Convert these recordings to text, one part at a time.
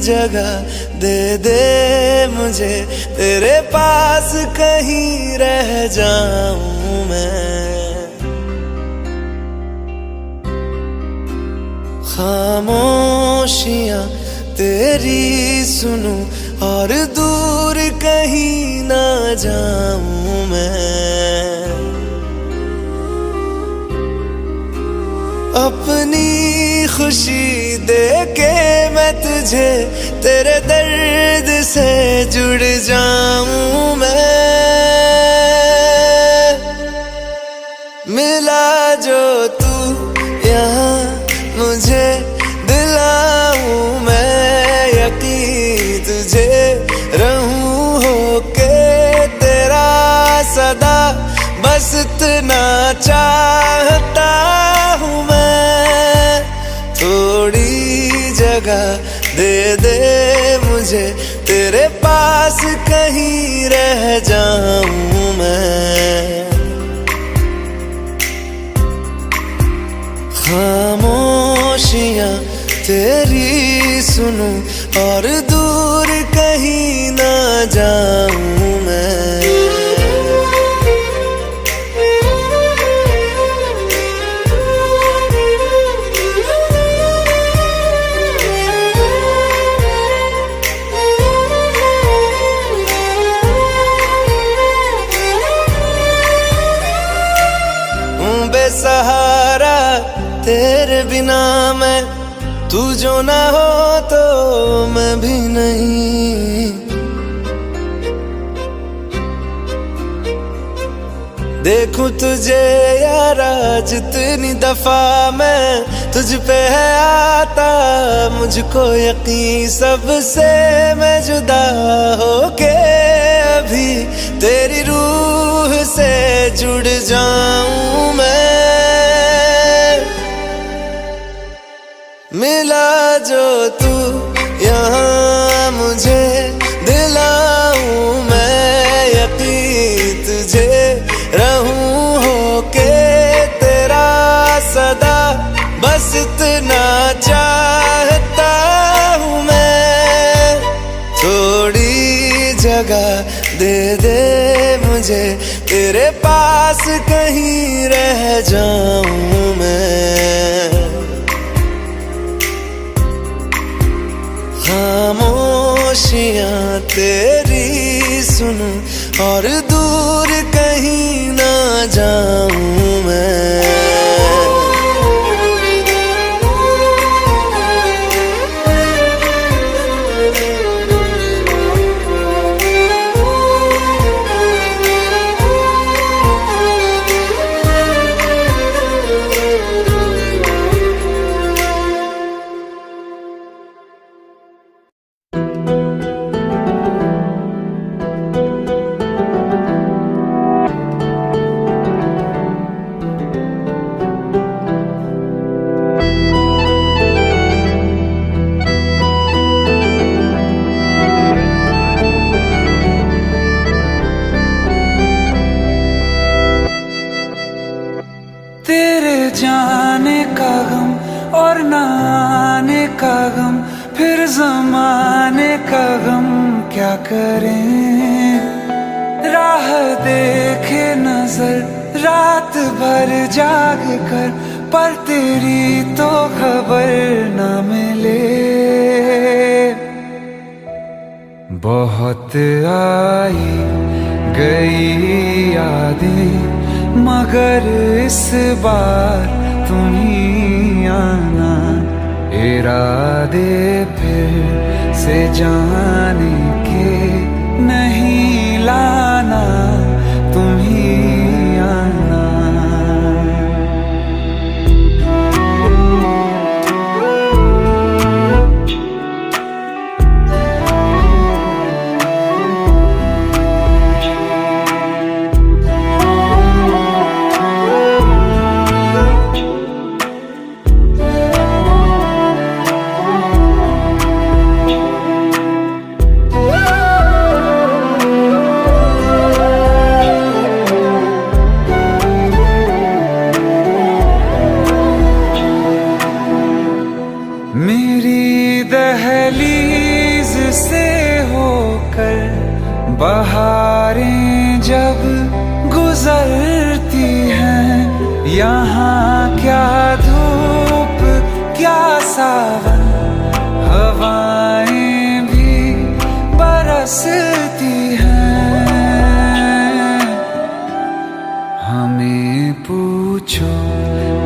जगह दे दे मुझे, तेरे पास कहीं रह जाऊं मैं। खामोशियां तेरी सुनूं और दूर कहीं ना जाऊं मैं। अपनी खुशी दे के मैं तुझे, तेरे दर्द से जुड़ जाऊं मैं। मिला जो तू यहाँ मुझे, दिलाऊं मैं यकीन तुझे, रहूं होके तेरा सदा, बस इतना चाहता हूँ मैं। थोड़ी जगह दे दे मुझे, तेरे पास कहीं रह जाऊं मैं। खामोशियां तेरी सुनूं और दूर कहीं ना जाऊं मैं। बेसहारा तेरे बिना मैं, तू जो ना हो तो मैं भी नहीं। देखूं तुझे यारा जितनी दफा मैं, तुझ पे है आता मुझको यकीन, सबसे मैं जुदा होके अभी तेरी रूह से जुड़ जाऊं मैं। मिला जो तू यहाँ मुझे, दिलाऊं मैं यकीन तुझे, रहूं होके तेरा सदा, बस इतना चाहता हूँ मैं। थोड़ी जगह दे दे मुझे, तेरे पास कहीं रह जाऊं मैं। खामोशियां तेरी सुनूं और दूर कहीं ना जाऊं मैं। जाने का गम और न आने का गम, फिर ज़माने का गम क्या करें। राह देखे नजर रात भर जाग कर, पर तेरी तो खबर न मिले। बहुत आई गई यादें, मगर इस बार तुम ही आना। इरादे फिर से जाने के नहीं लाना, तुम ही आना।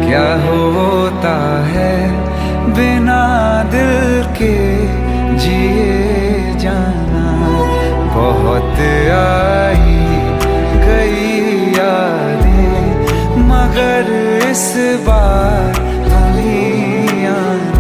क्या होता है बिना दिल के जिए जाना। बहुत आई गई यादें मगर इस बार तुम ही आना।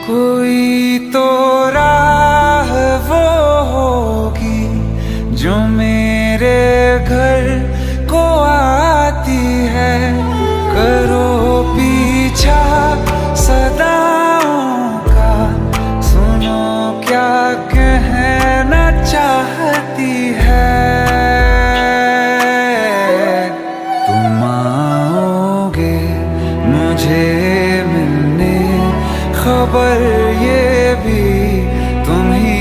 कोई तो राह वो होगी जो मेरे घर को आती है। करो पीछा सदाओं का, सुनो क्या कहना चाहती है। तुम आओगे मुझे मिलने, खबर ये भी तुम ही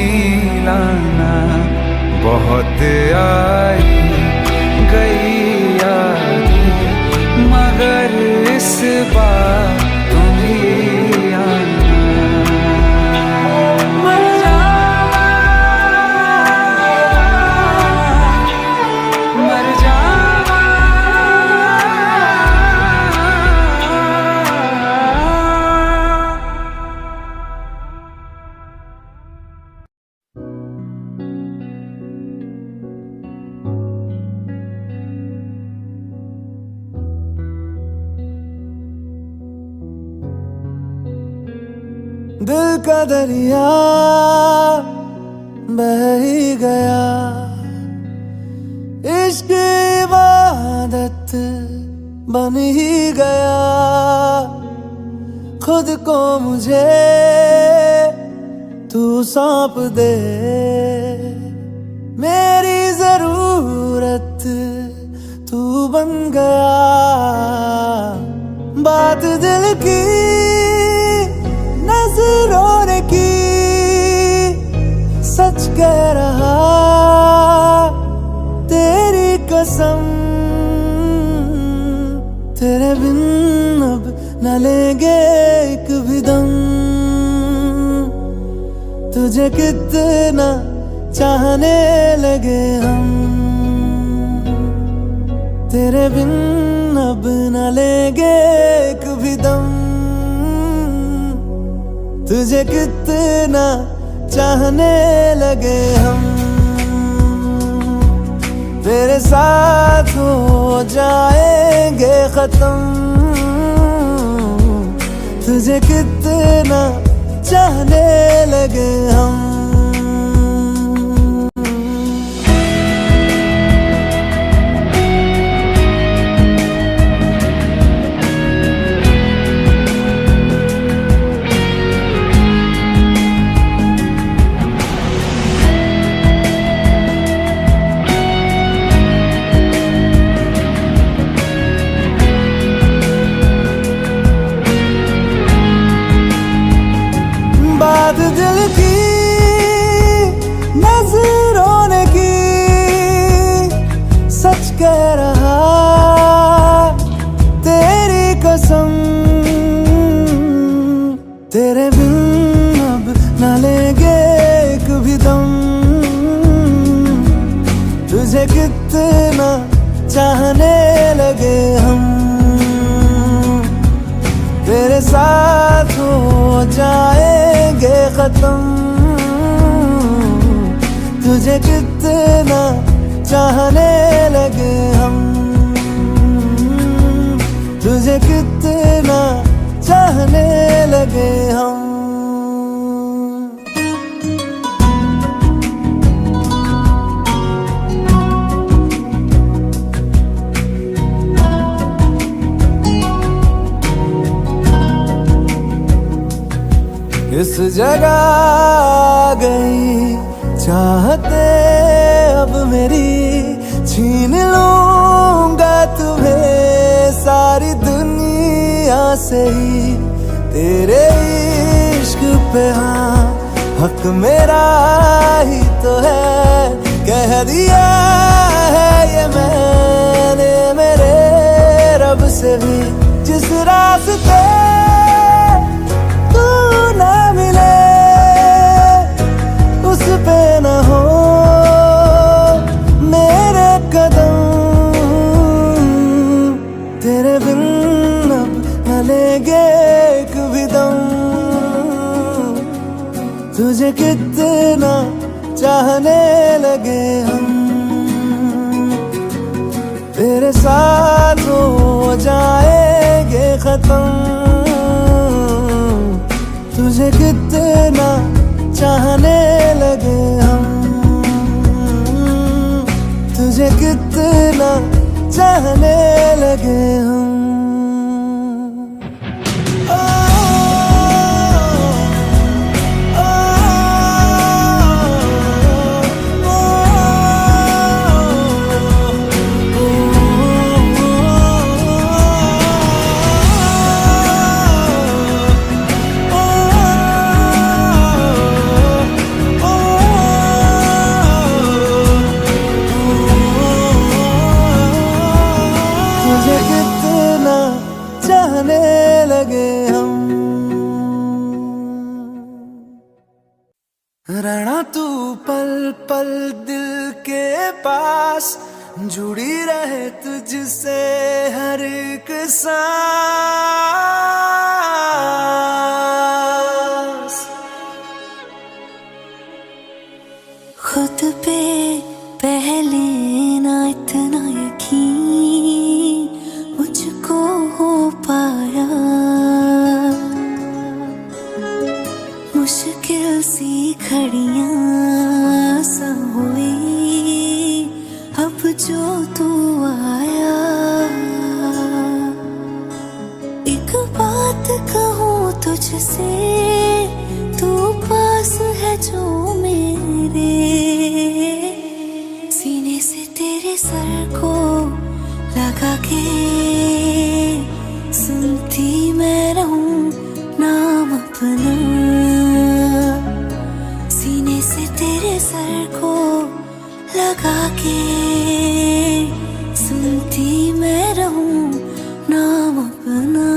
लाना। बहुत आई गई यादें मगर इस बार तुम ही आना। मर जावा, मर जावा। दिल का दरिया बह ही गया, इश्क इबादत बन ही गया। खुद को मुझे तू सौंप दे, मेरी जरूरत तू बन गया। बात दिल की नजरों ने की, सच कह रहा तेरी कसम। तेरे बिन अब न लेंगे एक भी दम। तुझे कितना चाहने लगे हम, तेरे बिन अब न लेंगे एक भी दम। तुझे कितना चाहने लगे हम, तेरे साथ हो जाएंगे खत्म। तुझे कितना चाहने लगे हम। बात दिल की नजरों ने की, सच कह रहा तेरी कसम। तेरे बिन अब न लेंगे एक भी दम। तुझे कितना चाहने लगे हम, तेरे साथ हो जाएंगे खत्म। तुझे कितना चाहने लगे हम, तुझे कितना चाहने लगे हम। इस जगह आ गई चाहते अब मेरी छीन लूंगा तुम्हें सारी दुनिया से ही, तेरे इश्क पे हाँ हक मेरा ही तो है। कह दिया है ये मैंने मेरे रब से भी, जिस रास्ते तू ना मिले उस पे न हो मेरे कदम, तेरे बिन अब न लेंगे एक भी दम। तुझे कितना चाहने लगे हम, तेरे साथ हो जाएंगे खत्म। तुझे कितना चाहने लगे हम, तुझे कितना चाहने लगे हम। तुझे कितना चाहने लगे हम। रहना तू पल पल दिल के पास, जुड़ी रहे तुझसे हर एक सांस। खुद पे पहले ना इतना यकीन मुझको हो पाया, मुश्किल सी घड़ियां सा हुई अब जो तू आया। एक बात कहूँ तुझसे, तू पास है जो मेरे, सीने से तेरे सर को लगा के सुनती मैं रहूं नाम अपना। सीने से तेरे सर को लगा के सुनती मैं रहूं नाम अपना।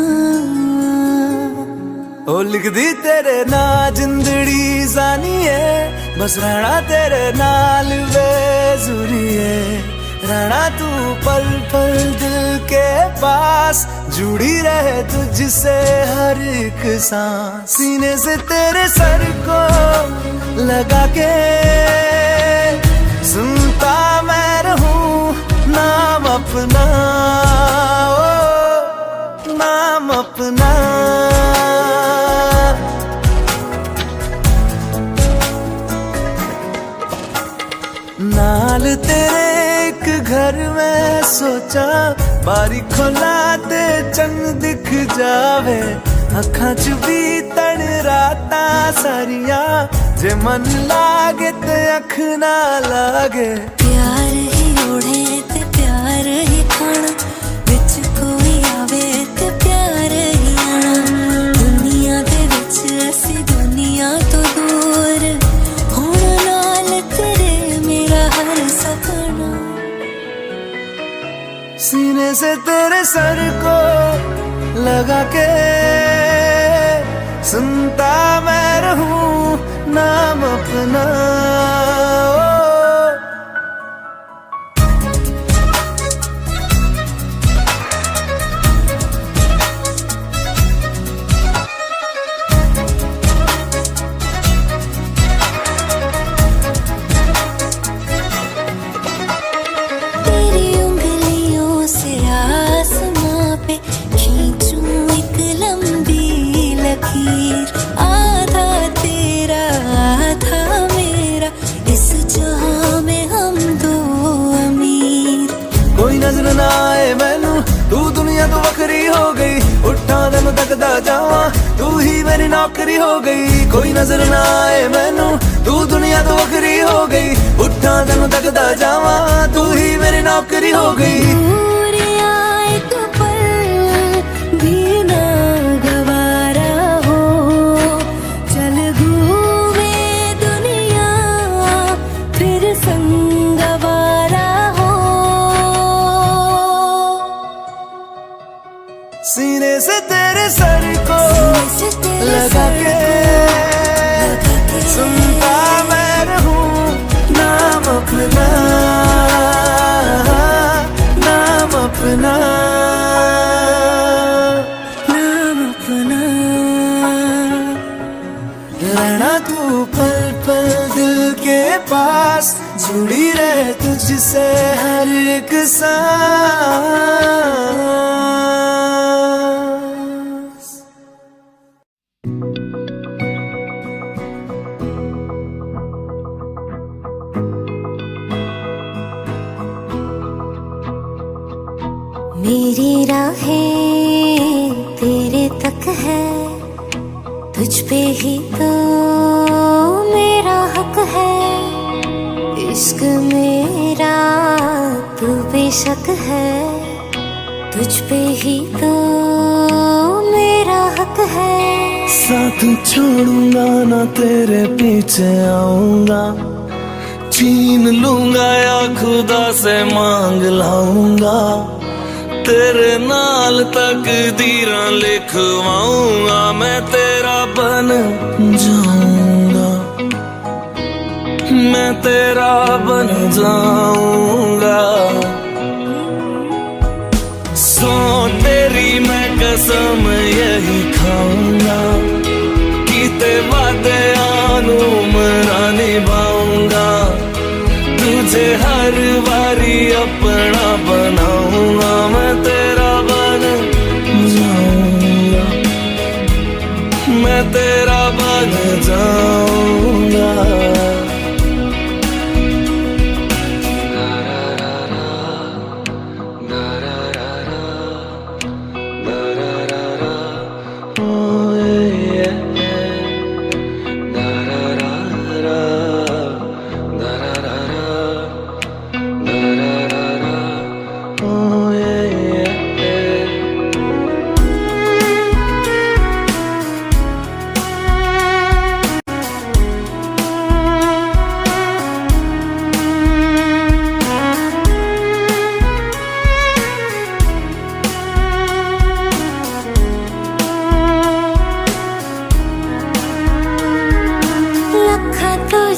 ओ लिख दी तेरे ना जिंदड़ी जानी है, बस रहना तेरे नाल बेजुरी है। रहना तू पल पल दिल के पास, जुड़ी रहे तुझसे हर एक सांस। सीने से तेरे सर को लगा के सुनता मैं रहूं नाम अपना, ओ नाम अपना। नाल तेरे एक घर में सोचा, बारी खोला ते चंग दिख जावे। अखां च भी तन राता सारिया, जे मन लागे ते अख ना लागे। प्यार ही ओढ़े ते प्यार ही खाना, विच कोई आवे ते प्यार ही आना। दुनिया दे विच असी दुनिया तो दूर, होना नाल तेरे मेरा हर सपना। सीने से तेरे सर को लगा के सुनता मैं रहूं नाम अपना, ओ। तेरी उंगलियों से आसमां पे खींचूं एक लंबी लकीर। आधा तेरा आधा मेरा, इस जहां में हम दो अमीर। कोई नजर ना आए मैनू, तू दुनिया दुनिया तो वखरी हो गई, उठा तेन तकदा जावा तू ही मेरी नौकरी हो गई। कोई नजर ना आए मैनू तू दुनिया तो वखरी हो गई, उठा तेन तकदा जावा तू ही मेरी नौकरी हो गई। दूर आए तो पल भी ना गवारा हो, चल घूमे दुनिया फिर संगवारा हो। सीने से तेरे सर को लगा के सुनता मैं रहूं नाम अपना, नाम अपना, नाम अपना। रहना तू पल पल दिल के पास, जुड़ी रहे तुझसे हर एक सांस। मेरी राहें तेरे तक है, तुझ पे ही तो मेरा हक है। इश्क मेरा तू बेशक है, तुझ पे ही तो मेरा हक है। साथ छोड़ूंगा ना तेरे पीछे आऊंगा, छीन लूंगा या खुदा से मांग लाऊंगा। तेरे नाल तकदीरां लिखवाऊंगा, मैं तेरा बन जाऊंगा, मैं तेरा बन जाऊंगा। सो तेरी मैं कसम यही खाऊंगा, कीते वादे आनू मरा निभाऊंगा। तुझे हर बारी अपना बनाऊंगा, मैं तेरा बन जाऊंगा, मैं तेरा बन जाऊंगा।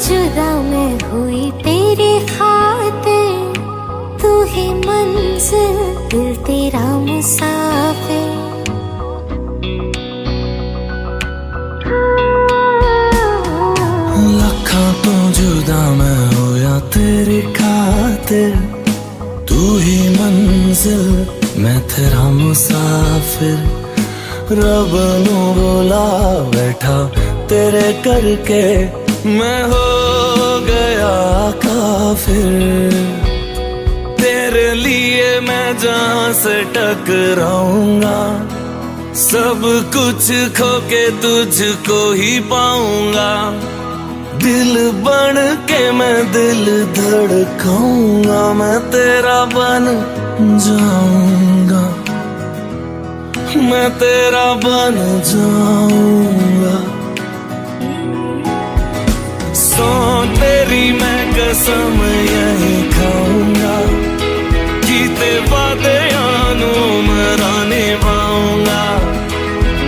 जुदा मैं हुई तेरी खातिर, तू ही मंजिल दिल तेरा मुसाफिर। लखा तो जुदा मैं होया तेरी खातिर, तू ही मंजिल मैं तेरा मुसाफिर। रब नू बुला बैठा तेरे करके, मैं हो गया काफिर। तेरे लिए मैं जहां से टकराऊंगा, सब कुछ खो के तुझको ही पाऊंगा। दिल बन के मैं दिल धड़काऊंगा, मैं तेरा बन जाऊंगा, मैं तेरा बन जाऊंगा। सो तेरी मैं कसम यही खाऊंगा, कीते वादे आनू मरा निभाऊंगा।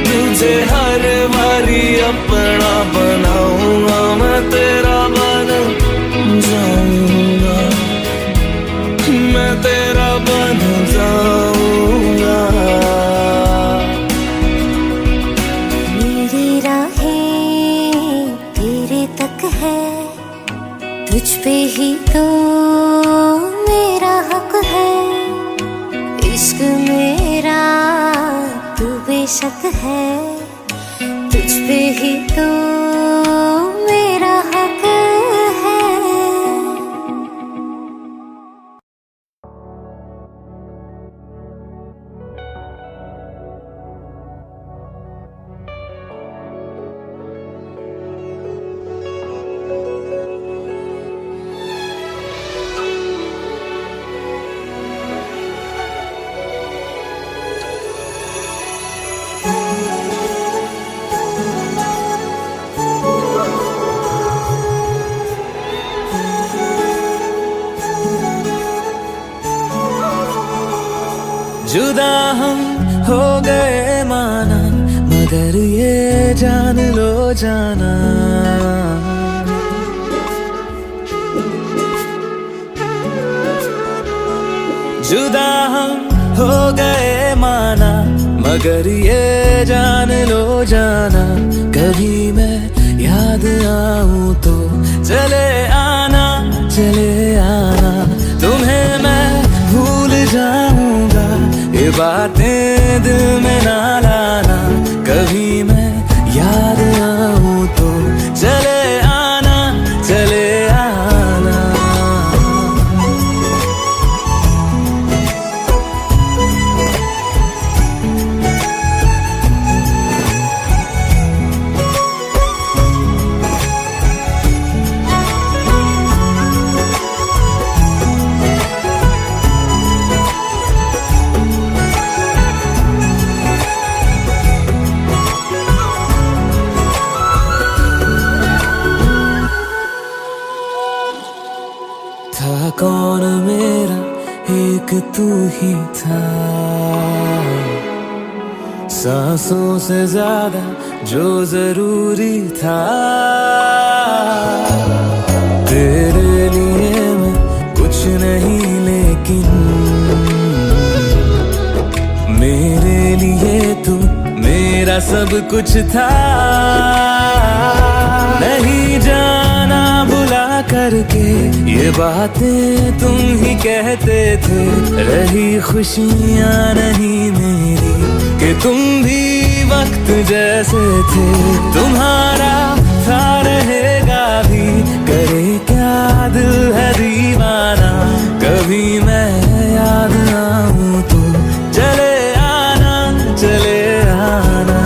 तुझे हर बारी अपना बनाऊंगा, मैं तेरा बन जाऊंगा, मैं तेरा बन जाऊंगा। मेरी राहें तेरे तक है, तुझ पे ही तो मेरा हक है। इश्क मेरा तू बेशक है, तुझ पे ही तो मेरा हक है। जुदा हम हो गए माना, मगर ये जान लो जाना, जुदा हम हो गए माना, मगर ये जान लो जाना, कभी मैं याद आऊं तो चले आना, चले आना, तुम्हें मैं भूल जाऊंगा, ये बातें दिल में ना लाना, कभी मैं याद आऊं तो चले आना, चले आना। था कौन मेरा एक तू ही था, सांसों से ज्यादा जो जरूरी था, तेरे लिए मैं कुछ नहीं लेकिन मेरे लिए तू मेरा सब कुछ था, नहीं जाना बुला करके ये बातें तुम ही कहते थे, रही खुशियाँ नहीं मेरी कि तुम भी वक्त जैसे थे, तुम्हारा था रहेगा भी, करे क्या दिल है दीवाना, कभी मैं याद आऊं तो चले आना, चले आना।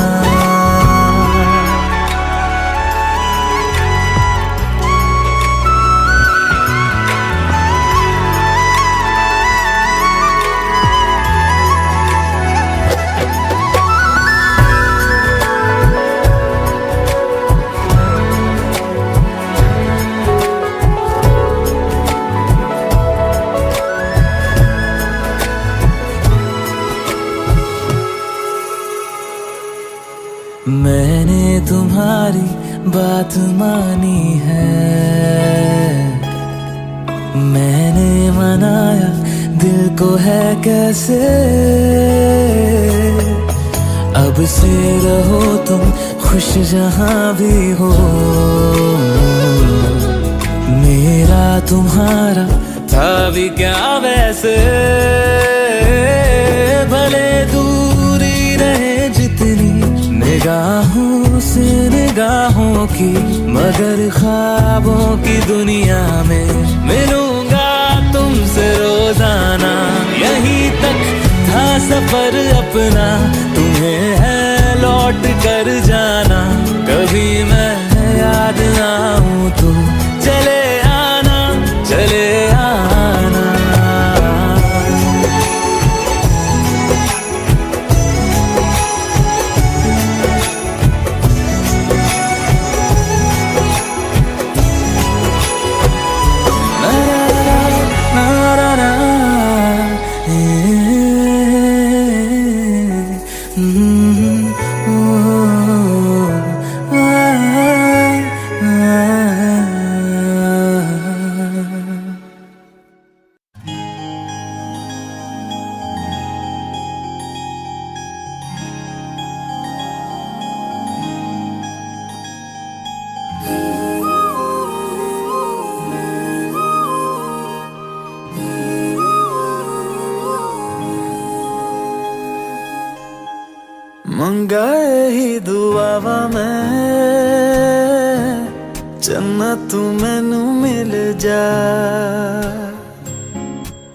मैंने तुम्हारी बात मानी है, मैंने मनाया दिल को है कैसे, अब से रहो तुम खुश जहां भी हो, मेरा तुम्हारा था भी क्या वैसे, भले दूरी रहे जितनी निगाहों से निगाहों की, मगर ख्वाबों की दुनिया में मिलूंगा तुमसे रोजाना, यहीं तक था सफर अपना, तुम्हें है लौट कर जाना, कभी मैं याद आऊं तो चले आना, चले आना। मंगाए ही दुआवा मैं चन्ना तू मैनू मिल जा,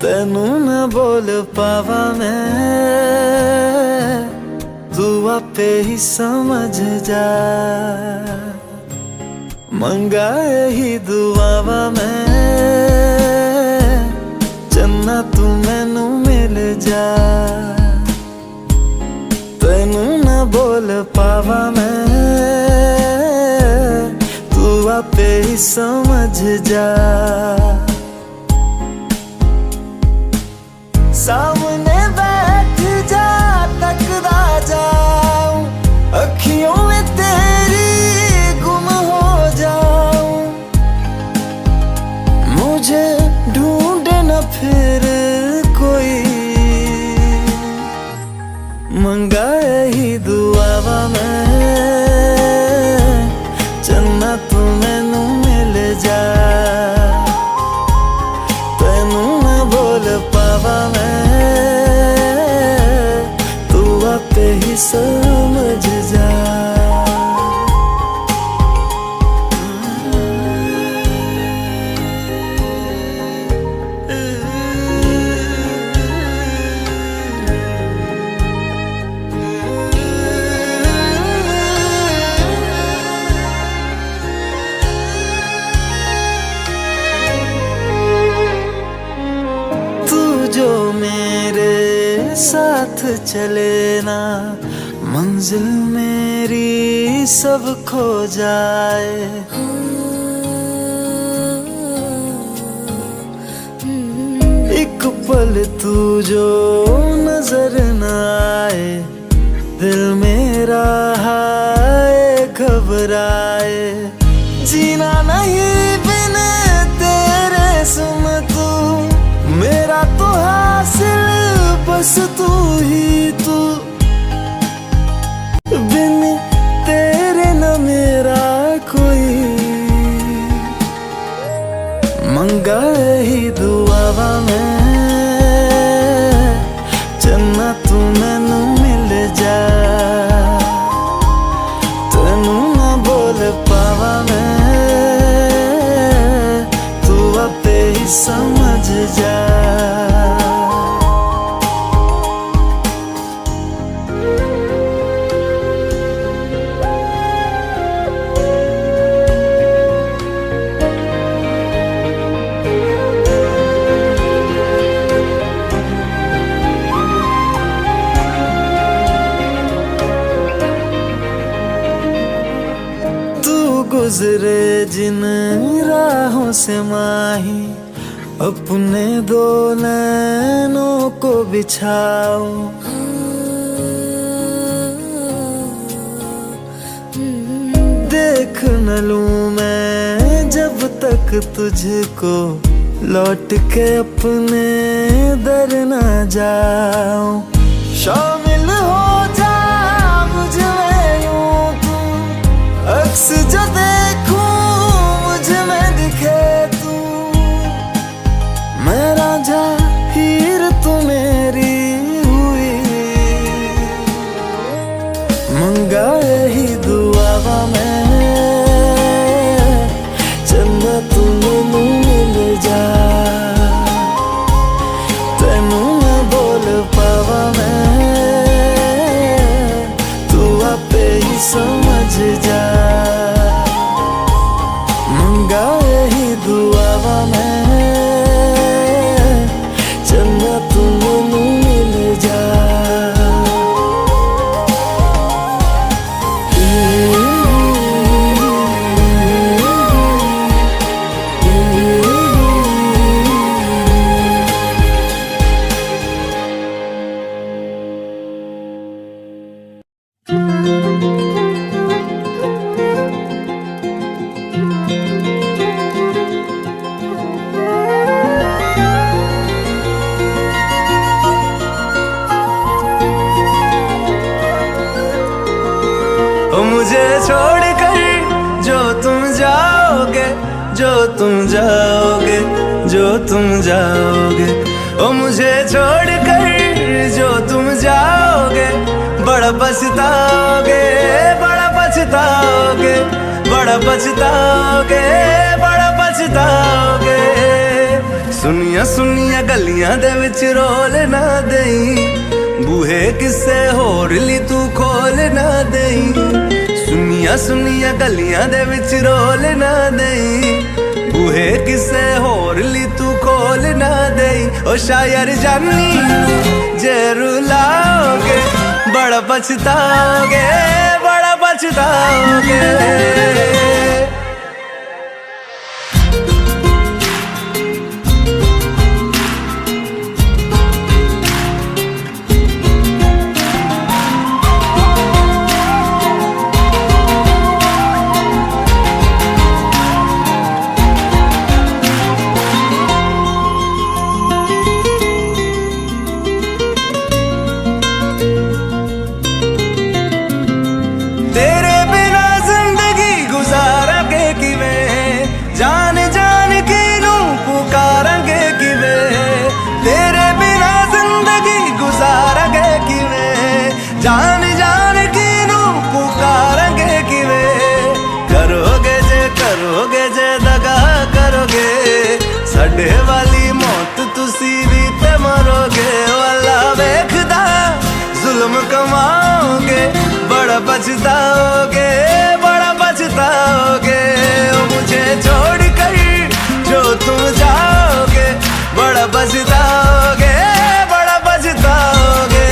तेनू न बोल पावा मैं तू आपे ही समझ जा, मंगाए ही दुआवा मैं चन्ना तू मैनू मिल जा, तेनू न बोल पावा मैं तू आपे ही समझ जा, सामने बैठ समझ जा। जो मेरे साथ चले ना, मंजिल मेरी सब खो जाए। एक पल तू जो नजर न आए, दिल मेरा हाय घबराए। जीना नहीं बिन तेरे सुन तू, मेरा तो हासिल बस तू ही तू। बिन तेरे न मेरा कोई, मंगा ही दुआवा मैं चन्ना तू मैनू मिल जा। तेनू ना बोल पावा मैं, तू आपे ही समझ जा। गुजरे जिन राहों से माही, अपने दो नैनों को बिछाओ। देख न लूं मैं जब तक तुझको, लौट के अपने दर न जाऊं। शामिल हो जा मुझ में यूं तू, अक्स जो देखूं मुझ में दिखे तू। मैं राजा हीर तू मेरी हुई, मंगा यही दुआवा मैं चन्ना तू मैनू मिल जा। तेनू मैं बोल पावा मैं, तू आपे ही समझ जा। मंगा यही दुआवा मैं चन्ना तू मैनू मिल जा। मुझे छोड़कर जो तुम जाओगे, जो तुम जाओगे, जो तुम जाओगे। ओ मुझे छोड़कर जो तुम जाओगे, बड़ा पछताओगे, बड़ा पछताओगे, बड़ा पछताओगे, बड़ा पछताओगे। सुनिया सुनिया गलियां दे विच रोल ना देई, बूहे किसे होर ली तू खोल ना देई। सुनिया सुनिया गलियां दे विच रोल ना देई, बूहे किसे होर ली तू खोल ना देई। ओ शायर जानी जे रुलाओगे, बड़ा पछताओगे, बड़ा पछताओगे। जान जा बड़ा पछताओगे, बड़ा पछताओगे। ओ मुझे छोड़ कर जो तुम जाओगे, बड़ा पछताओगे, बड़ा पछताओगे।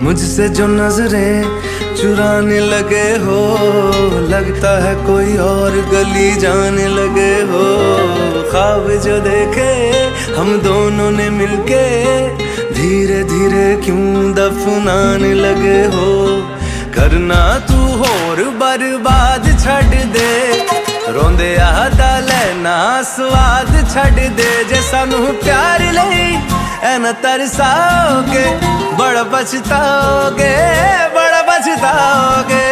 मुझसे जो नजरें चुराने लगे हो, लगता है कोई और गली जाने लगे हो। ख्वाब जो देखे हम दोनों ने मिलके, धीरे धीरे क्यों दफनाने लगे हो। करना तू होर बर्बाद छड़ दे, रोंदे आदा लेना स्वाद छड़ दे। जे सानू प्यार लई ऐना तरसाओगे, बड़ा पछताओगे, बड़ा पछताओगे।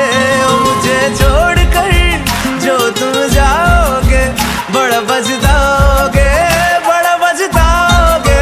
ओ मुझे छोड़ कर जो तुम जाओगे, बड़ा पछताओगे, बड़ा पछताओगे।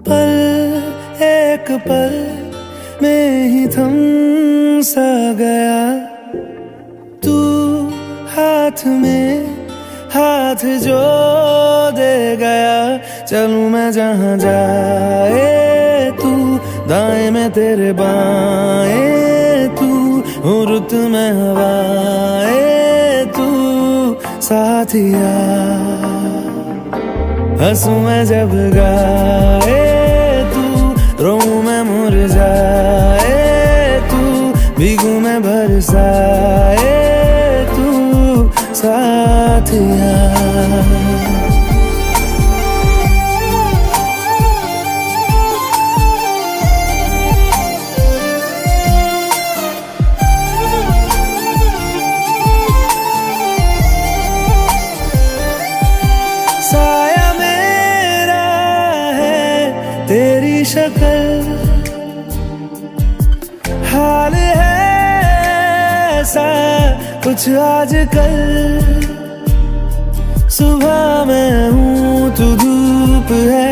पल एक पल में ही थम सा गया, तू हाथ में हाथ जो दे गया। चलूं मैं जहाँ जाए तू, दाएं में तेरे बाएं तू, रुत में हवाएं तू साथिया। हंसूं मैं जब गाए तू, रोऊं मैं मुरझाए तू, भीगूं मैं बरसाए तू साथिया। साया मेरा है तेरी शक्ल, हाल है ऐसा कुछ आजकल। सुबह मैं हूँ तू धूप है,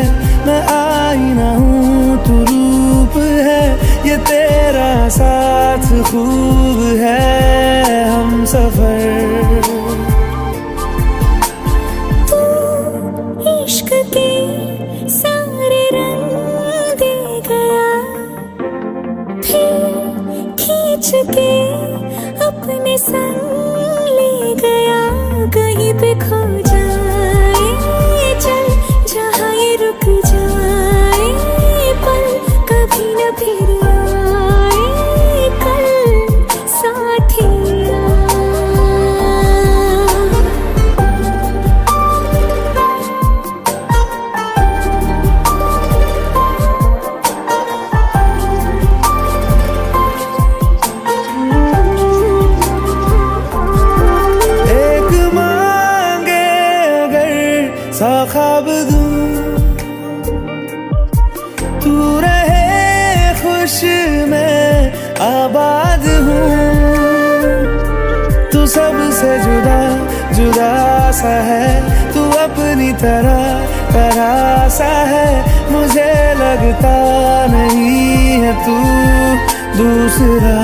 मैं आईना हूँ तू रूप है। ये तेरा साथ खूब है हम सफर। इश्क के सारे रंग दे गया, फिर खींच के अपने संग ले गया। कहीं पे खो जाए चल, जहाँ ये रुक जाए पल, कभी न फिर आए कल साथिया। सा ख्वाब दूं, तू रहे खुश मैं आबाद हूँ। तू सबसे जुदा जुदा सा है, तू अपनी तरह सा है। मुझे लगता नहीं है तू दूसरा।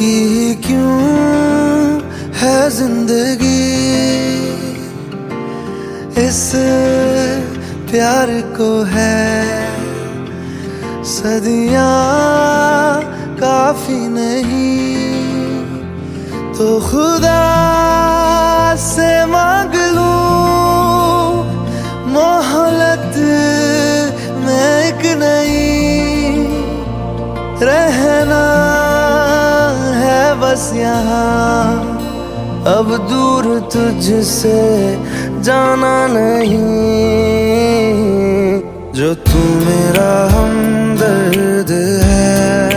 की क्यों है जिंदगी, इस प्यार को है सदियां काफी नहीं, तो खुदा से मांग लूं मोहलत में एक नई, रहना है बस यहाँ, अब दूर तुझसे जाना नहीं, जो तू मेरा हमदर्द है,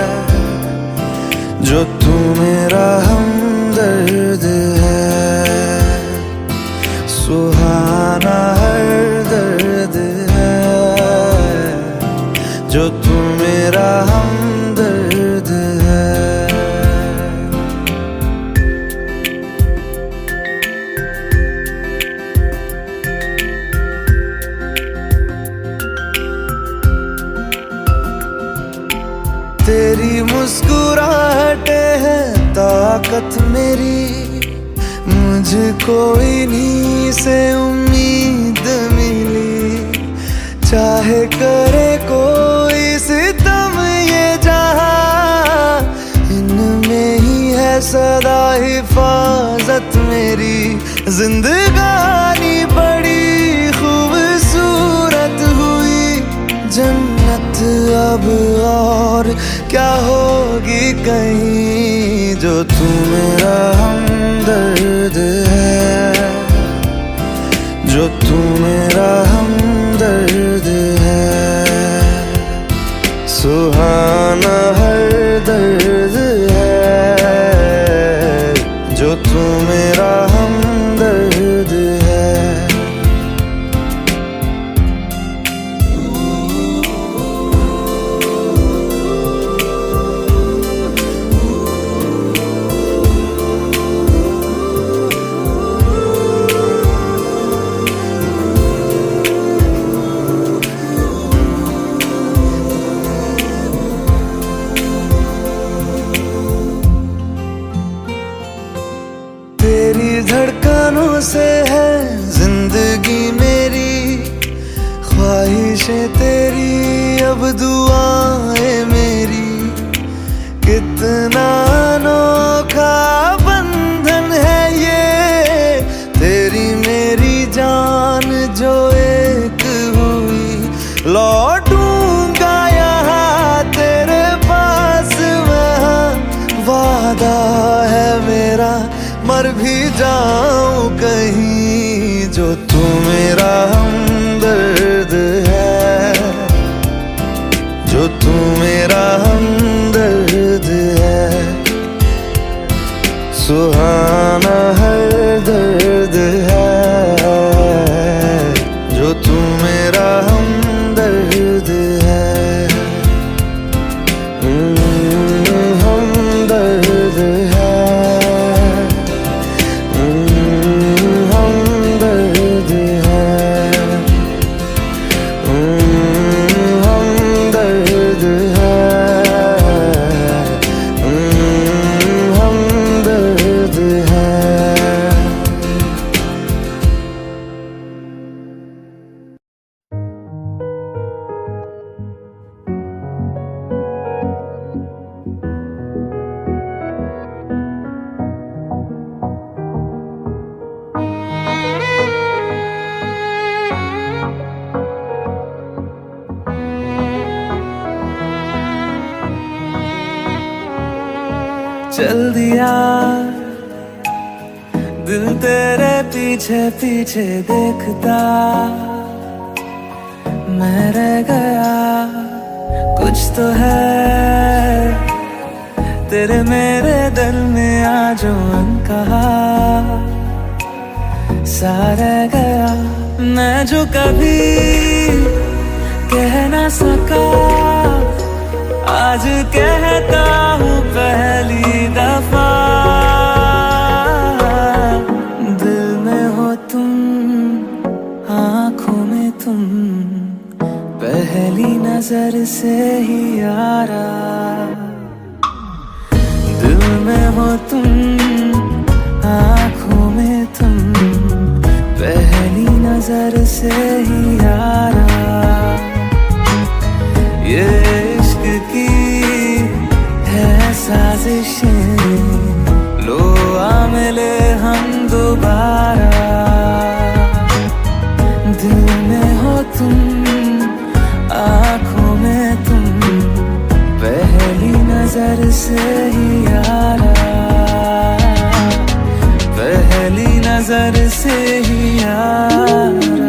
जो तू मेरा हमदर्द है, सुहाना हर दर्द है, जो तू मेरा हमदर्द है। तेरी मुस्कुराहटे है ताकत मेरी, मुझको इन्हीं से उम्मीद मिली, चाहे करे कोई सितम ये जहां, इनमें ही है सदा हिफाजत मेरी, जिंदगानी बड़ी खूबसूरत हुई, जन्नत अब और क्या होगी कहीं, जो तू मेरा हमदर्द है, जो तू मेरा हमदर्द है, सुहाना हर दर्द है, जो तू मेरा हमदर्द है। तेरी धड़कनों से है जिंदगी मेरी, ख्वाहिशें तेरी अब दुआएं मेरी, कितना अनोखा बंधन है ये, तेरी मेरी जान जो एक हुई, लौटूंगा यहाँ तेरे पास वहाँ, वादा है मेरा मर भी जाऊं कहीं, जो तू मेरा हमदर्द है, जो तू मेरा हमदर्द है, सुहाना हर दर्द है, जो तू मेरा हमदर्द है, हमदर्द है, चल दिया दिल तेरे पीछे पीछे देखता, मैं रह गया कुछ तो है तेरे मेरे दिल में आज अनकहा, सा रह गया मैं जो कभी कह ना सका, आज कहता हूँ पहली दफा, दिल में हो तुम आँखों में तुम, पहली नजर से ही यारा, दिल में हो तुम, आँखों में तुम, पहली नजर से ही यारा, ये इश्क की है साजिशें, लो आ मिले हम दोबारा। दिल में हो तुम, आँखों में तुम, पहली नजर से ही यारा, पहली नजर से ही यारा।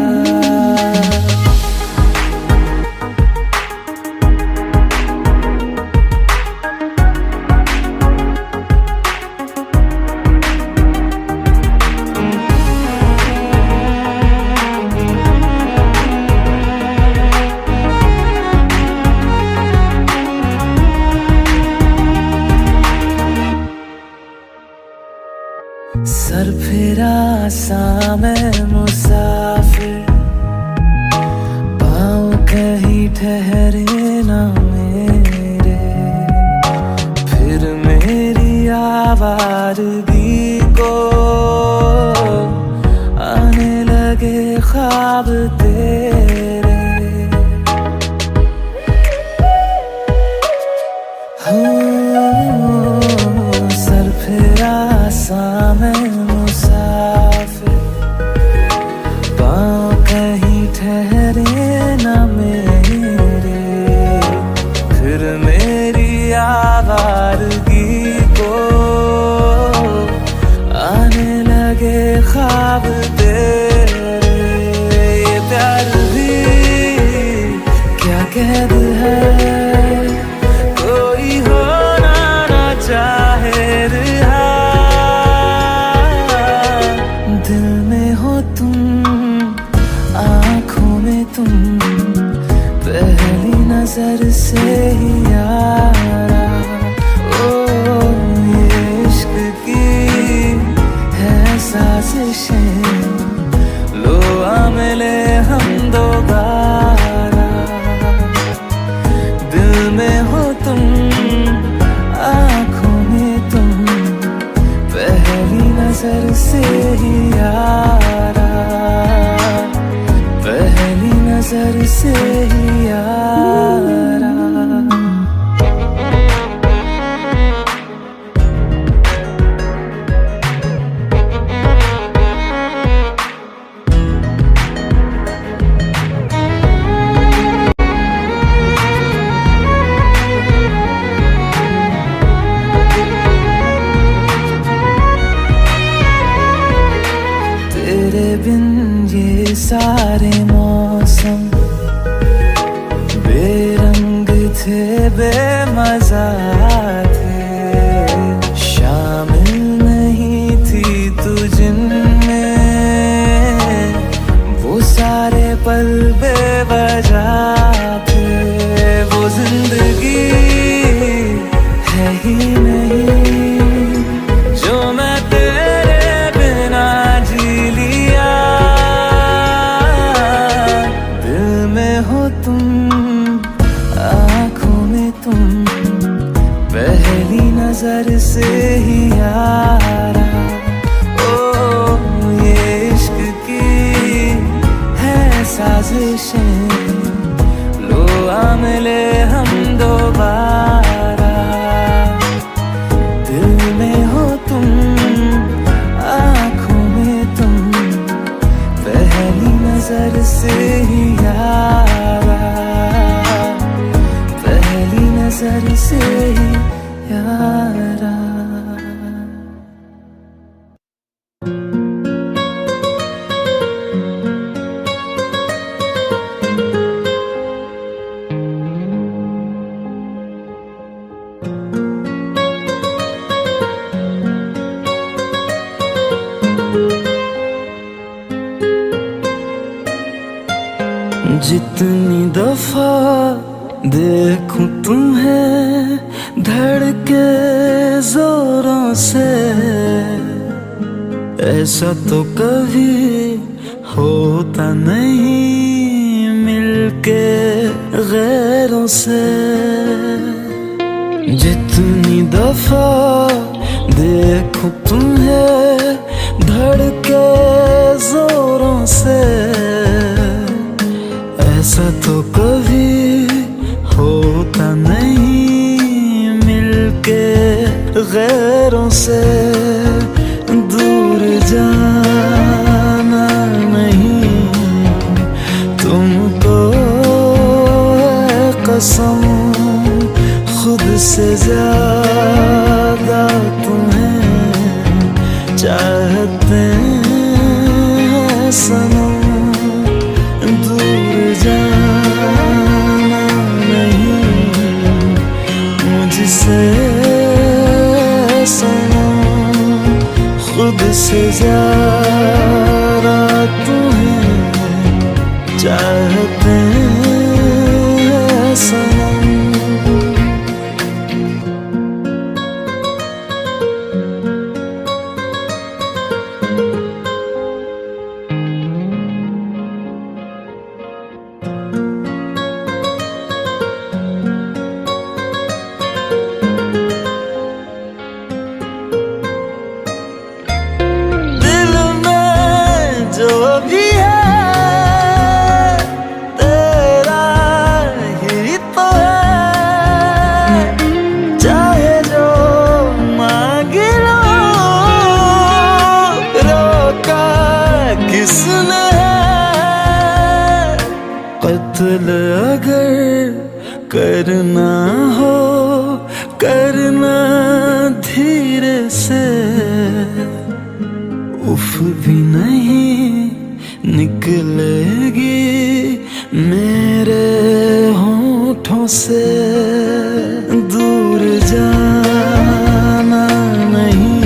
सर फिरा सा मैं मुसाफिर, पाँव कहीं ठहरे ना मेरे, फिर मेरी आवारगी को आने लगे ख्वाब तेरे। सर फिरा सा मैं मुसाफिर, पाँव कहीं ठहरे ना मेरे, फिर मेरी आवारगी को आने लगे ख्वाब तेरे। ये प्यार भी क्या कैद है, कोई होना ना चाहे रिहा। दिल में हो तुम, आँखों में तुम, पहली नजर से ही यारा। ओ ये इश्क की है साजिशें, लो आ मिले हम दोबारा। दिल में हो तुम, आँखों में तुम, पहली नजर से ही यारा, पहली नजर से ही यारा। तेरे बिन ये सारे मौसम बेरंग थे, बेमजा थे, शामिल नहीं थी तू जिनमें, वो सारे पल बेवजह थे। वो जिंदगी है ही नहीं जो मैं तेरे बिना जी लिया। दिल में हो तुम, आँखों में तुम, पहली नजर से ही यारा। ओ ये इश्क की है साजिशें, लो आ मिले हम दोबारा। दिल में हो तुम, आँखों में तुम, पहली नजर से ही यारा, पहली नजर से ही यारा। जितनी दफा देखूं तुम्हें धड़के जोरों से, ऐसा तो कभी होता नहीं मिलके गैरों से। जितनी दफा देखूं तुम्हें धड़के जोरों से, ऐसा तो कभी होता नहीं मिलके गैरों से। दूर जाना नहीं तुमको है कसम, खुद से ज्यादा तुम्हें चाहते हैं सनम। दूर जाना नहीं मुझसे सनम, खुद से ज्यादा तुम्हें चाहते हैं सनम। जो भी है तेरा ही तो है, चाहे जो मांग लो, रोका किसने है। कत्ल अगर करना हो करना धीरे से, उफ भी नहीं निकलेगी मेरे होठों से। दूर जाना नहीं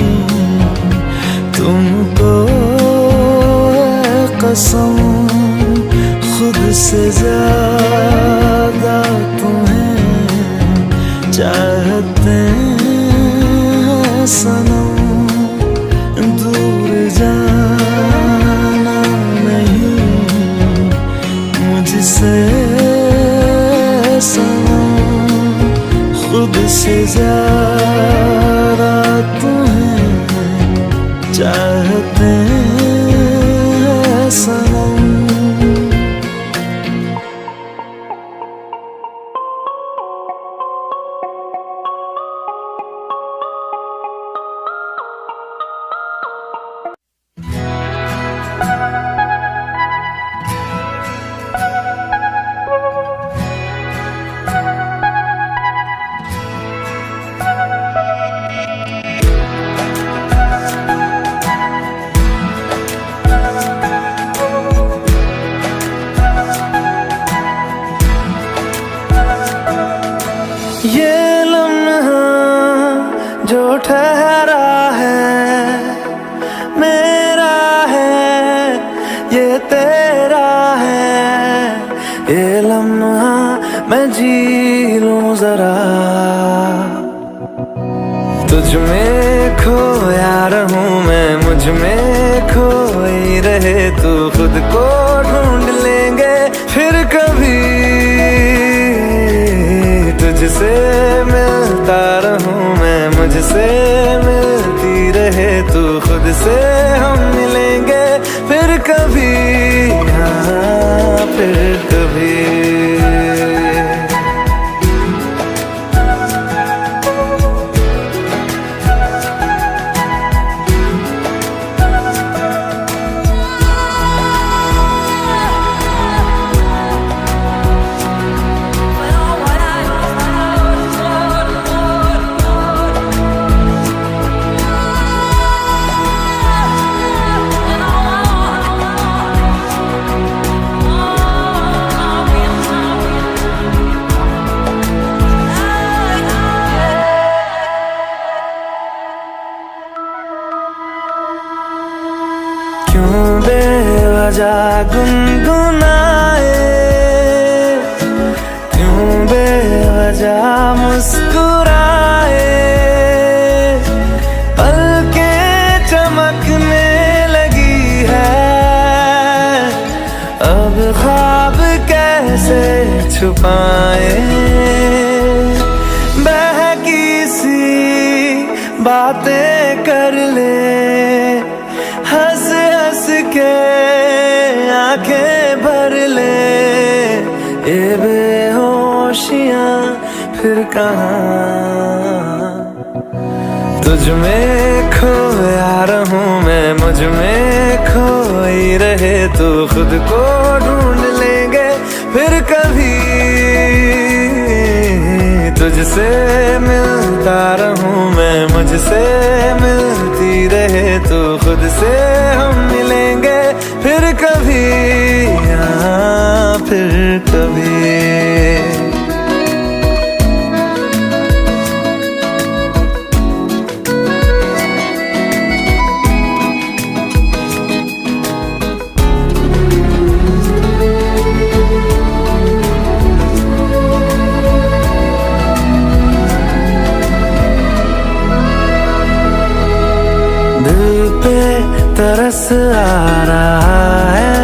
तुमको है कसम, खुद से ज्यादा तुम्हें चाहते हैं सनम। दूर जाना नहीं मुझसे सनम, खुद से ज्यादा तुम्हें चाहते हैं सनम। ये लम्हा जो ठहरा है मेरा है, ये तेरा है। ये लम्हा मैं जी लूं जरा, तुझ में खोया रहूं मैं, मुझ में खोई रहे तू। खुद को ढूंढ लेंगे फिर कभी, तुझसे मिलता रहूं मैं, मुझसे मिलती रहे तू। खुद से हम मिलेंगे फिर कभी, हाँ फिर कभी। क्यों बेवजह गुनगुनाए, क्यों बेवजह मुस्कुराए। पलकें चमकने लगी है, अब ख्वाब कैसे छुपाए। बहकी सी बातें कर ले, हंस हंस के आंखें भर ले। ये बेहोशियां फिर कहाँ, तुझ में खोया रहूं मैं, मुझ में खोई रहे तू। खुद को ढूंढ लेंगे फिर कभी, तुझसे मिलता रहूं मैं, मुझसे मिलती रहे तू। खुद से हम मिलेंगे फिर कभी, हाँ फिर कभी। दिल पे तरस आ रहा है,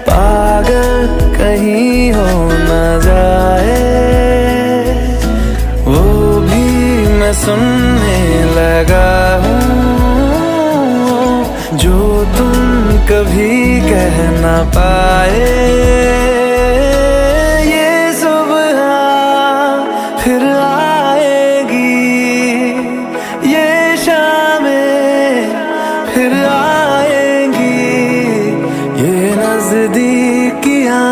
पागल कहीं हो न जाए। वो भी मैं सुनने लगा हूँ जो तुम कभी कह न पाए। ये सुबह फिर आएगी, ये शामें फिर आएंगी। ये नजदीकियां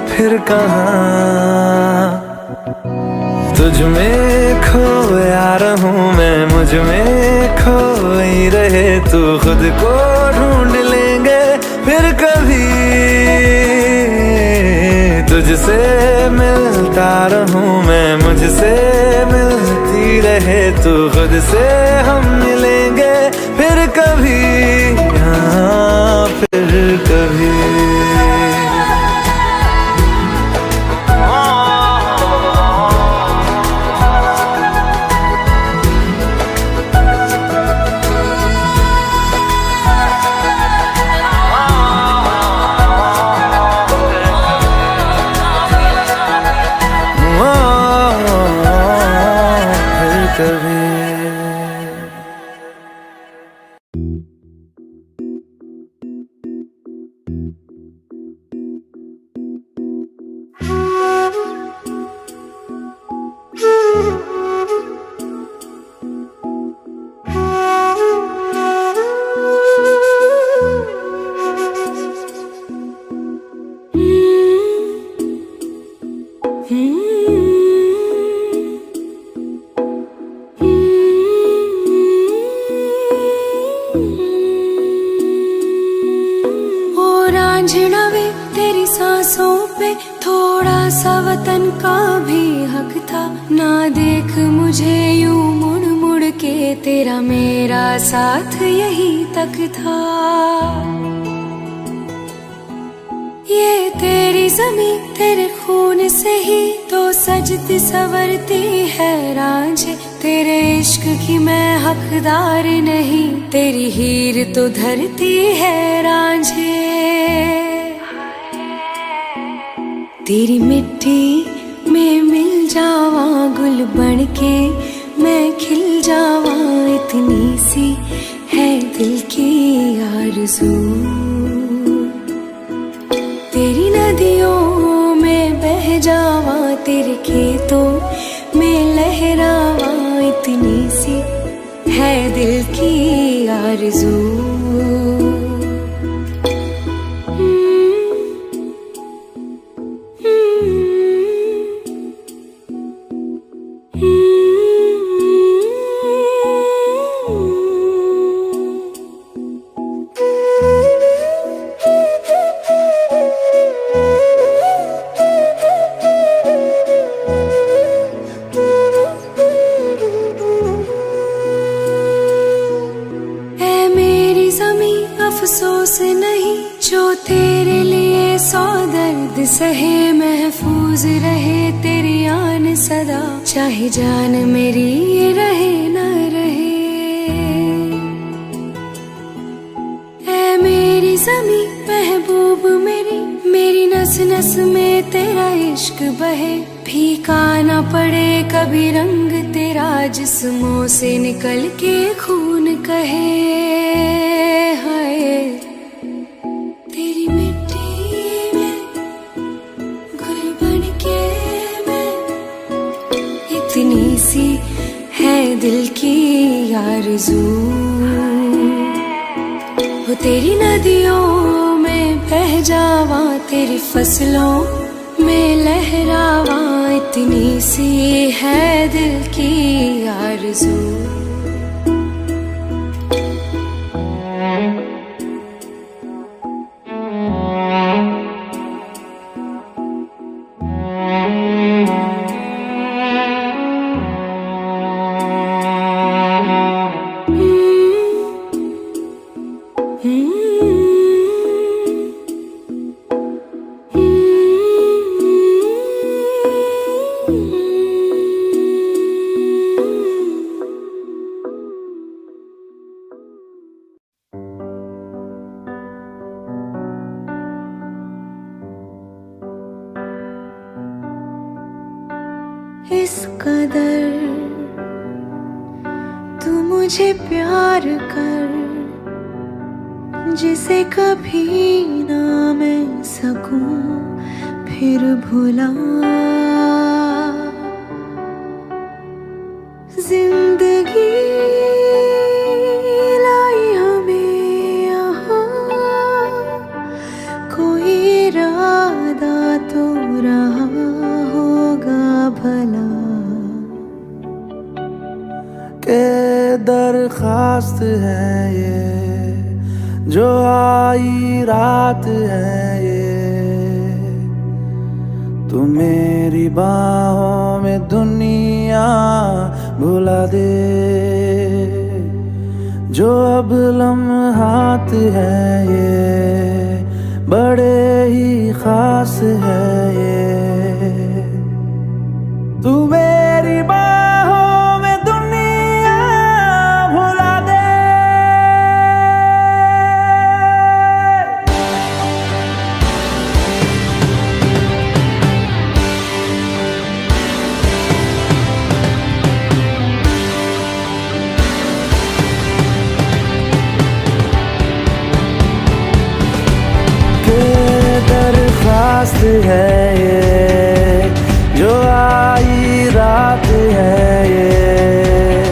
फिर कहाँ, तुझ में खोया रहूं मैं, मुझ में खोई रहे तू। खुद को ढूंढ लेंगे फिर कभी, तुझसे मिलता रहूं मैं, मुझसे मिलती रहे तू। खुद से हम मिलेंगे फिर कभी, हाँ फिर कभी। कभी तेरी सांसों पे थोड़ा सा वतन का भी हक था। ना देख मुझे यूं मुड़ मुड़ के, तेरा मेरा साथ यही तक था। ये तेरी ज़मीं तेरे खून से ही तो सजती संवरती है रांझे। तेरे इश्क की मैं हकदार नहीं, तेरी हीर तो धरती है रांझे। तेरी मिट्टी में मिल जावा गुल बन के, मैं खिल जावा इतनी सी है दिल की आरज़ू। तेरी नदियों में बह जावा, तेरे खेतों में लहरावा इतनी सी है दिल की आरज़ू। अफसोस नहीं जो तेरे लिए सौ दर्द सहे, महफूज रहे तेरी आन सदा, चाहे जान मेरी रहे न रहे। ऐ मेरी ज़मीं महबूब मेरी, मेरी नस नस में तेरा इश्क बहे। फीका ना पड़े कभी रंग तेरा, जिस्मों से निकल के खून कहे हाय। तेरी मिट्टी में गुल बन के मैं, इतनी सी है दिल की आरज़ू। वो तेरी नदियों में बह जावा, तेरी फसलों में लहरावा, इतनी सी है दिल की आरज़ू। इस कदर तू मुझे प्यार कर, जिसे कभी ना मैं सकूं फिर भुला। जिंदगी लाई हमें यहाँ, कोई इरादा तो रहा होगा भला। के दरखास्त है ये जो आई रात है ये, तू मेरी बाहों में दुनिया भुला दे। जो अब लम्हात है ये बड़े ही खास है ये, तू मेरी बाहों में दुनिया भुला दे। दरखास्त है ये जो आई रात है ये,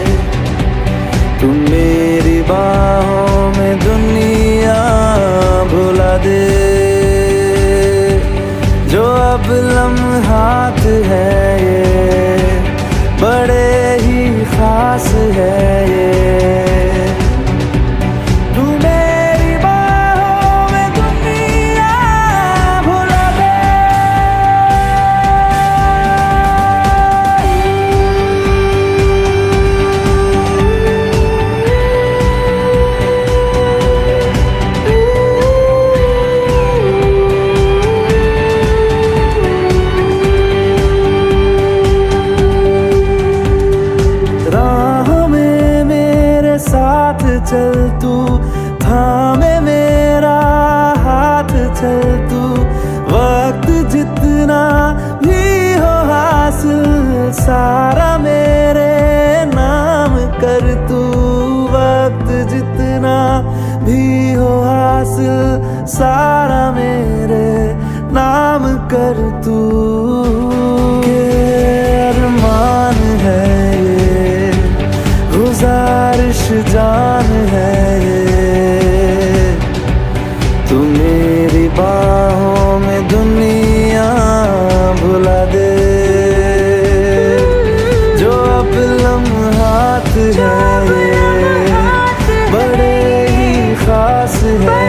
तू मेरी बाहों में दुनिया भुला दे। जो अब लम्हात है ये बड़े ही खास है ये, चल तू थामे मेरा हाथ, चल तू वक्त जितना भी हो हासिल सारा मेरे नाम कर तू। वक्त जितना भी हो हासिल सारा मेरे नाम कर तू। के अरमान है ये गुजारिश जान है ये, तू मेरी बाहों में दुनिया भुला दे। जो अब लम्हात है ये बड़े ही खास है।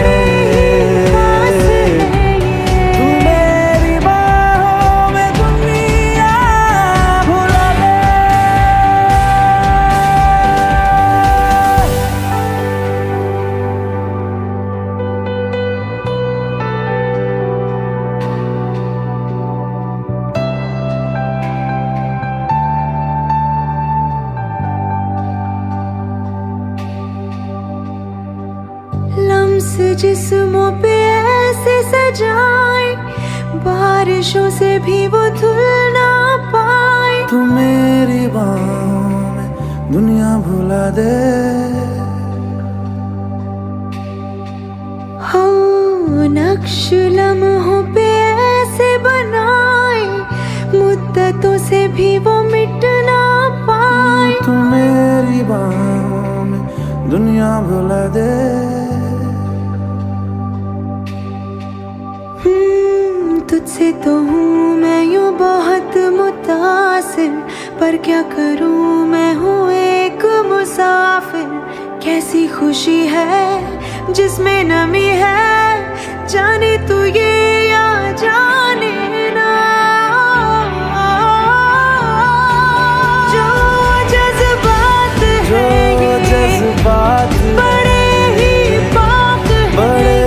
जिस्मों पे ऐसे सजाए, बारिशों से भी वो धुल ना तू मेरी बाहों में दुनिया भुला दे। हाँ, नक्श लम्हों पे ऐसे बनाए, मुद्दतों से भी वो मिट ना पाए। तू मेरी बाहों में दुनिया भुला दे। तुझसे तो हूँ मैं यूँ बहुत मुतासिर, पर क्या करूँ मैं हूँ एक मुसाफिर। कैसी खुशी है जिसमें नमी है, जाने तू ये या जाने ना। जो जज्बात है ये जज्बात बड़े ही पाक है।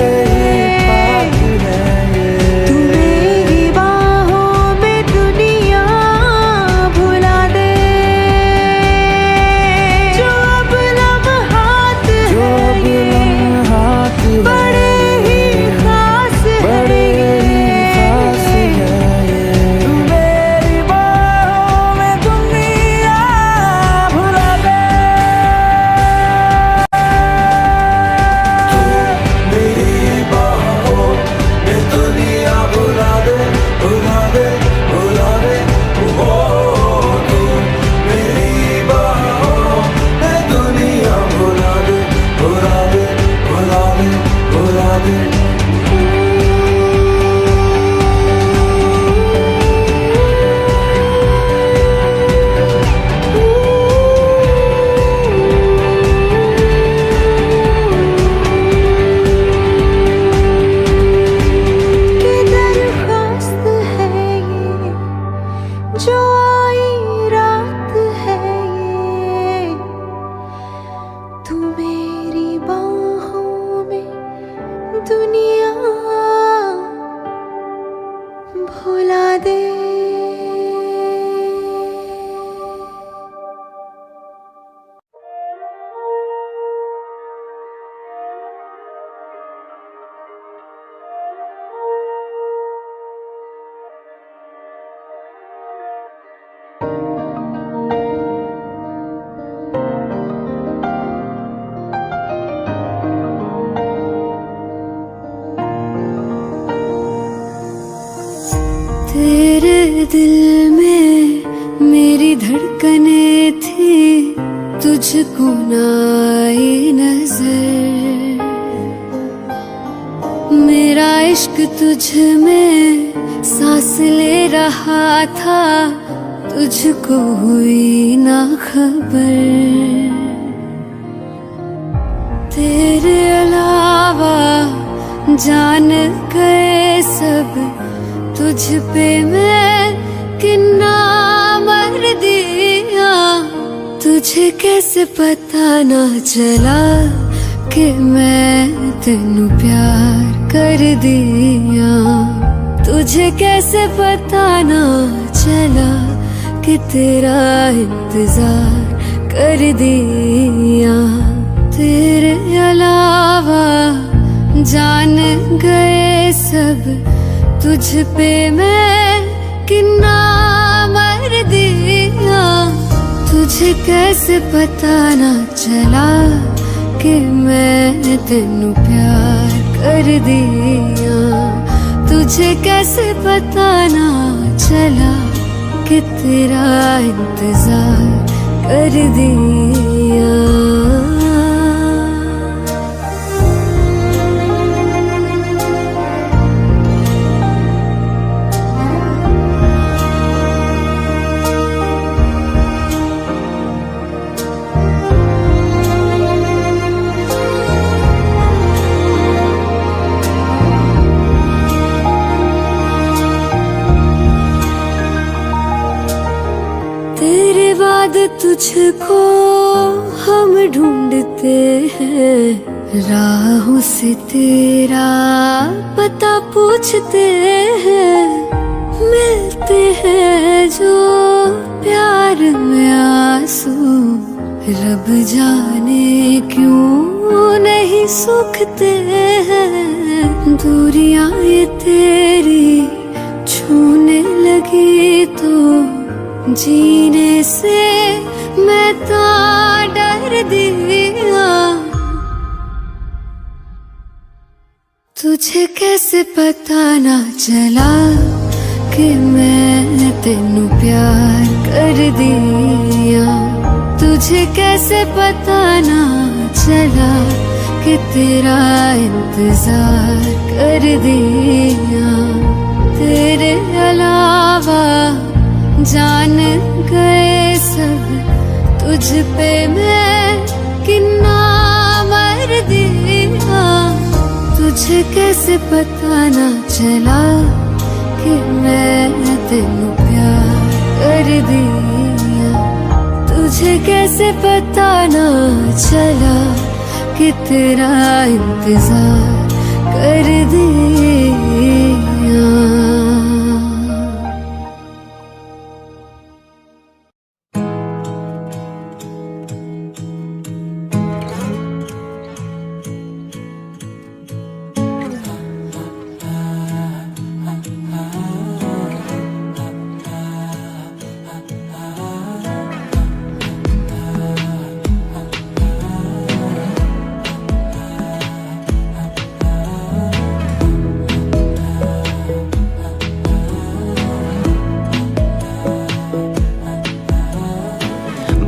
तेरे दिल में मेरी धड़कने थी, तुझको ना आई नजर। मेरा इश्क तुझ में सांस ले रहा था, तुझको हुई ना खबर। तेरे अलावा जान गए सब, तुझ पे मैं किन्ना मर दिया। तुझे कैसे पता ना चला कि मैं तेनू प्यार कर दिया। तुझे कैसे पता ना चला कि तेरा इंतजार कर दिया। तेरे अलावा जान गए सब, तुझ पे मैं किन्ना मर दिया। तुझे कैसे पता ना चला कि मैं तेनू प्यार कर दिया। तुझे कैसे पता ना चला कि तेरा इंतजार कर दिया। तेरे बाद तुझको हम ढूंढते हैं, राहों से तेरा पता पूछते हैं। मिलते हैं जो प्यार में आंसू, रब जाने क्यों नहीं सूखते हैं। दूरियां ये तेरी छूने लगी तो जीने से मैं तो डर दिया। तुझे कैसे पता ना चला कि मैं तेनू प्यार कर दिया। तुझे कैसे पता ना चला कि तेरा इंतजार कर दिया। तेरे अलावा जान गए सब, तुझ पे मैं कितना मर दिया। तुझे कैसे पता ना चला कि मैं तेनू प्यार कर दिया। तुझे कैसे पता ना चला कि तेरा इंतजार कर दिया।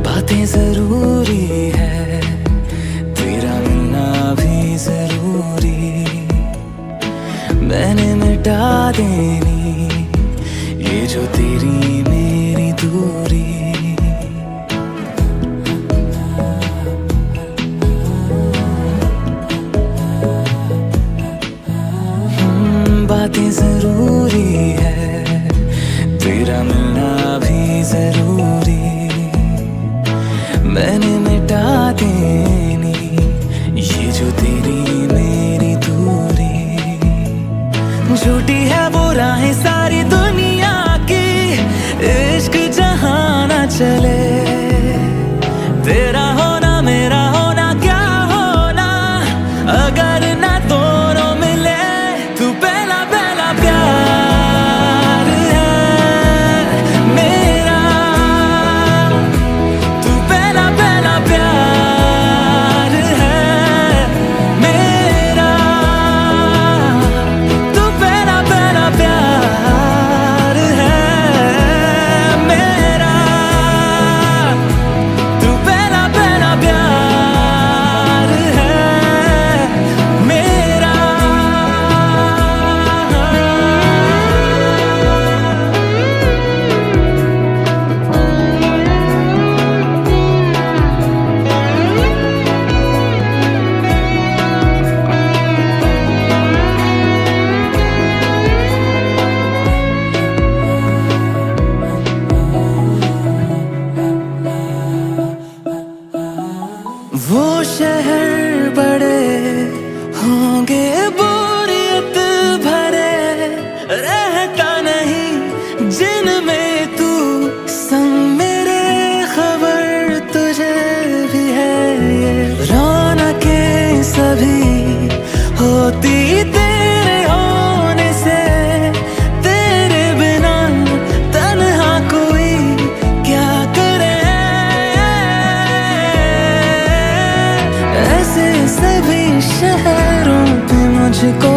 बातें जरूरी है, तेरा मिलना भी जरूरी। मैंने मिटा देनी ये जो तेरी मेरी दूरी। बातें जरूरी है, तेरा मिलना भी जरूरी। मैंने मिटा देनी ये जो तेरी मेरी दूरी। झूठी है वो राहें सारी दुनिया की, इश्क जहां ना चले। तेरा होना मेरा होना क्या होना, अगर ना दोनों मिले। तू पहला पहला प्यार है मेरा, तू पहला पहला प्यार है मेरा। तू पहला पहला प्यार है मेरा, तू पहला पहला प्यार है मेरा। वो शहर बड़े होंगे बोरियत भरे, रहता नहीं जिनमें तू संग मेरे। खबर तुझे भी है ये रौनकें सभी होती तेरे होने से। तेरे बिना तन्हा कोई क्या करे, ऐसे सभी शहरों पे मुझको